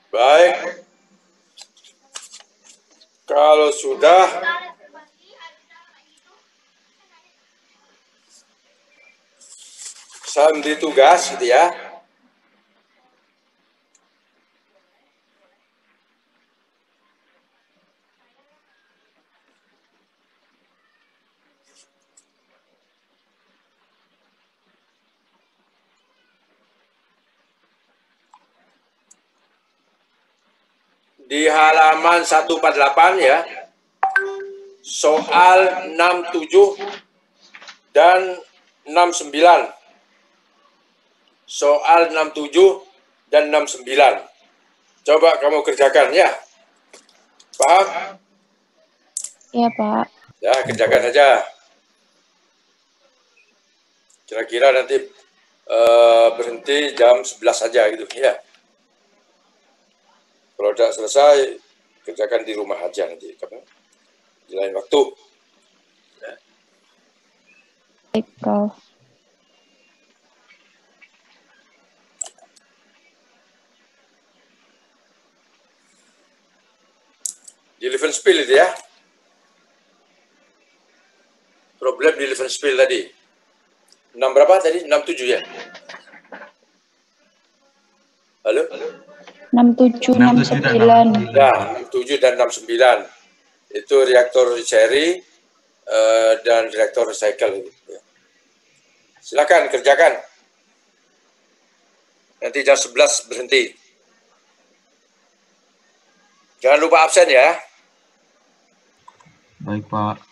Baik. Kalau sudah saya memberi tugas gitu ya. di halaman 148 ya, soal 67 dan 69. Soal 67 dan 69. Coba kamu kerjakan ya. Paham? Iya, Pak. Ya, kerjakan saja. Kira-kira nanti berhenti jam 11 saja gitu ya. Kalau tidak selesai, kerjakan di rumah aja nanti, di lain waktu. Ya. Baik, Prof. Di Levenspiel itu ya. Problem di Levenspiel tadi. 6 berapa tadi? 67 ya? Halo? 67, 69. Ya, 67 dan 69. Itu reaktor seri dan reaktor recycle. Silakan kerjakan. Nanti jam 11 berhenti. Jangan lupa absen ya. Baik, Pak.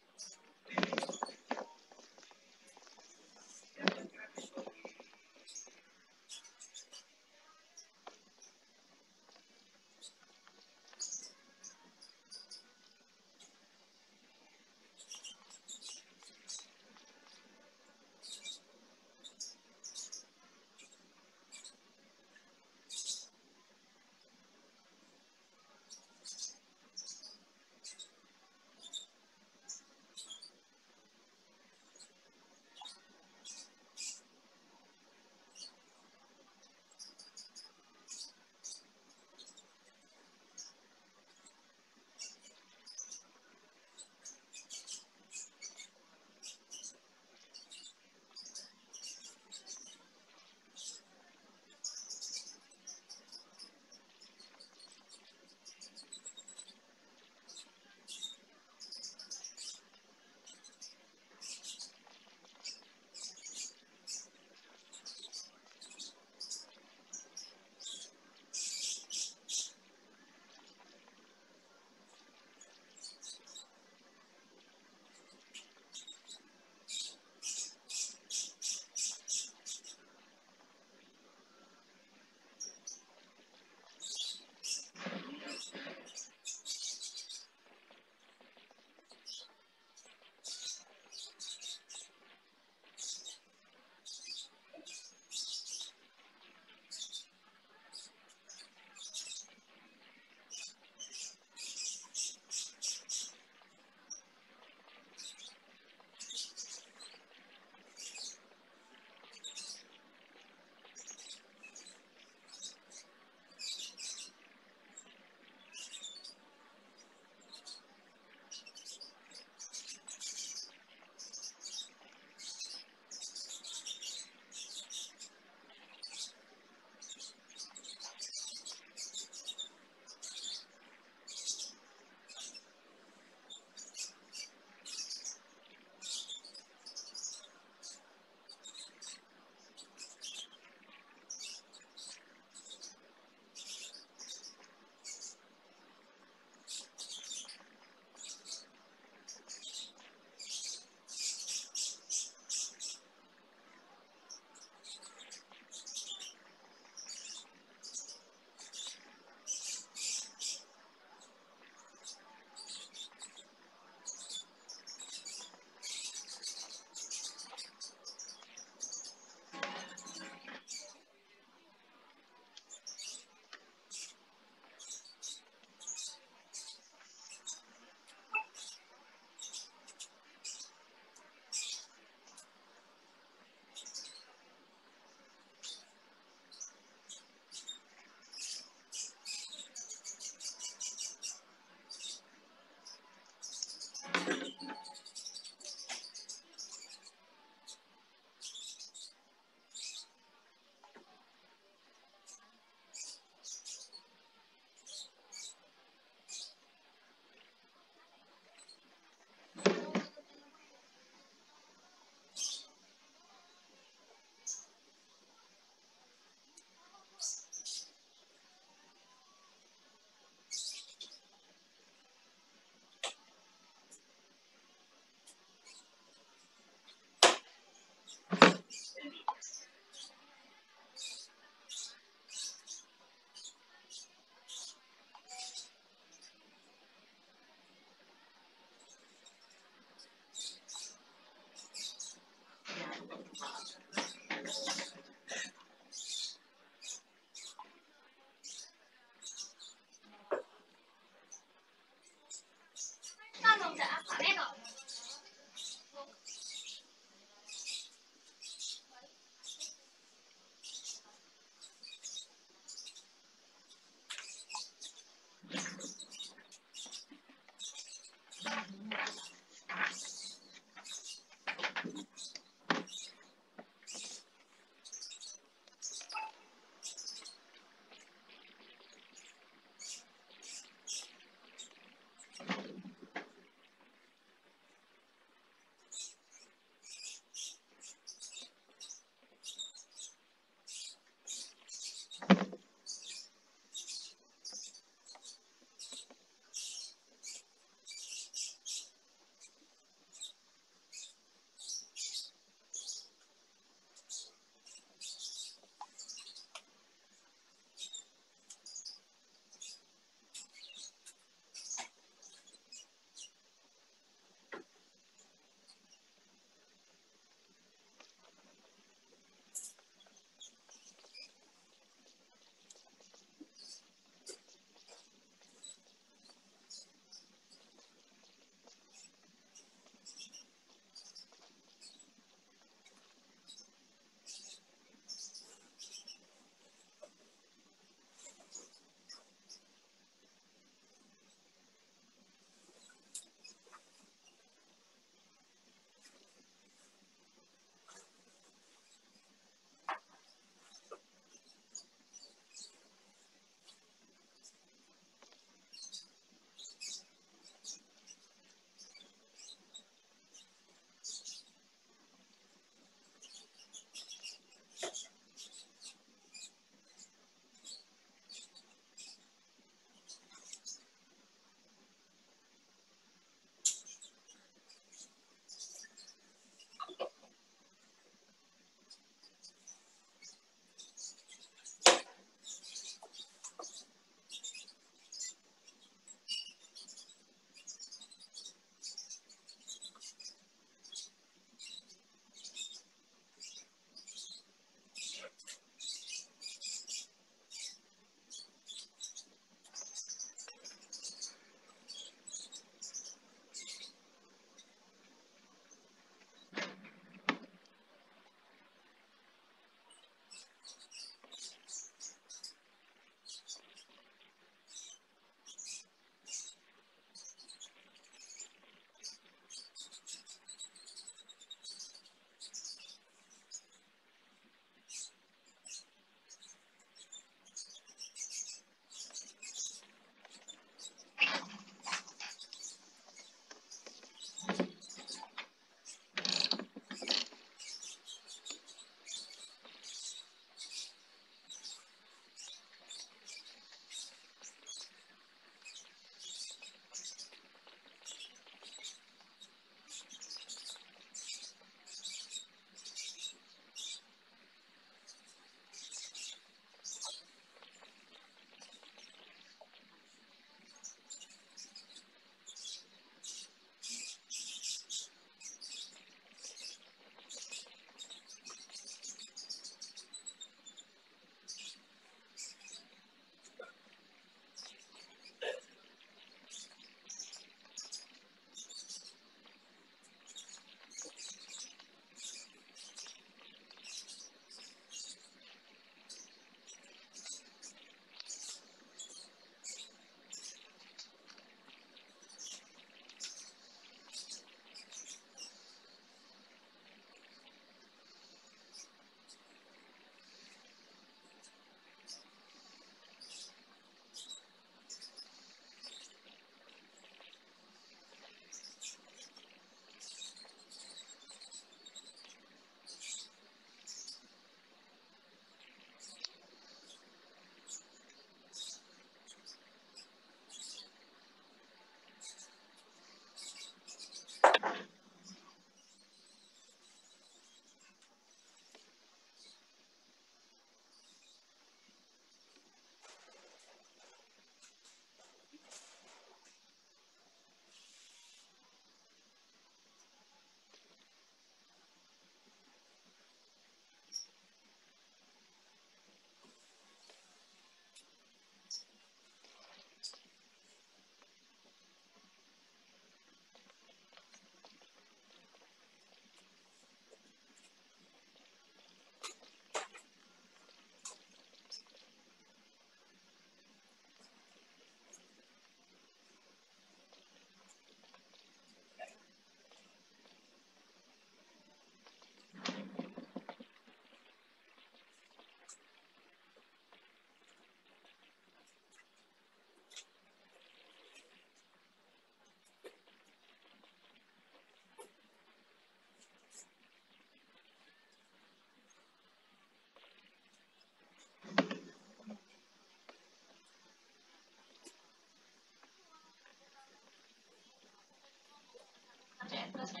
Sana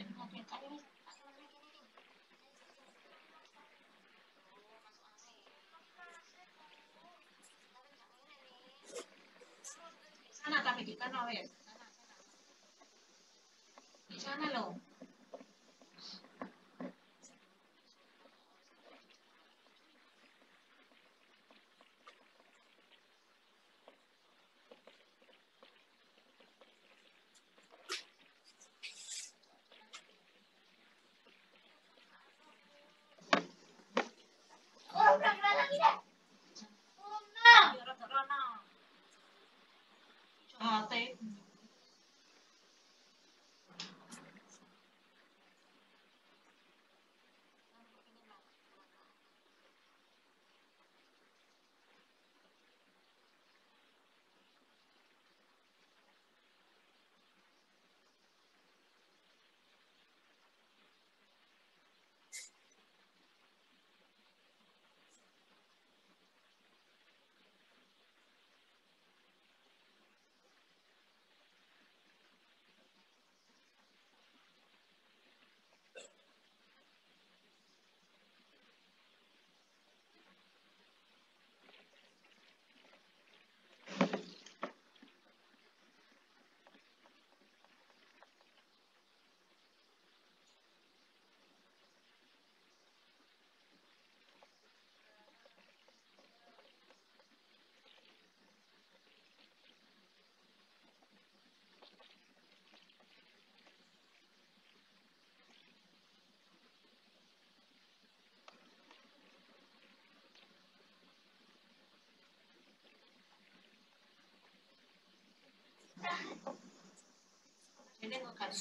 tapi di sana wes. Di sana loh. Ini nggak ada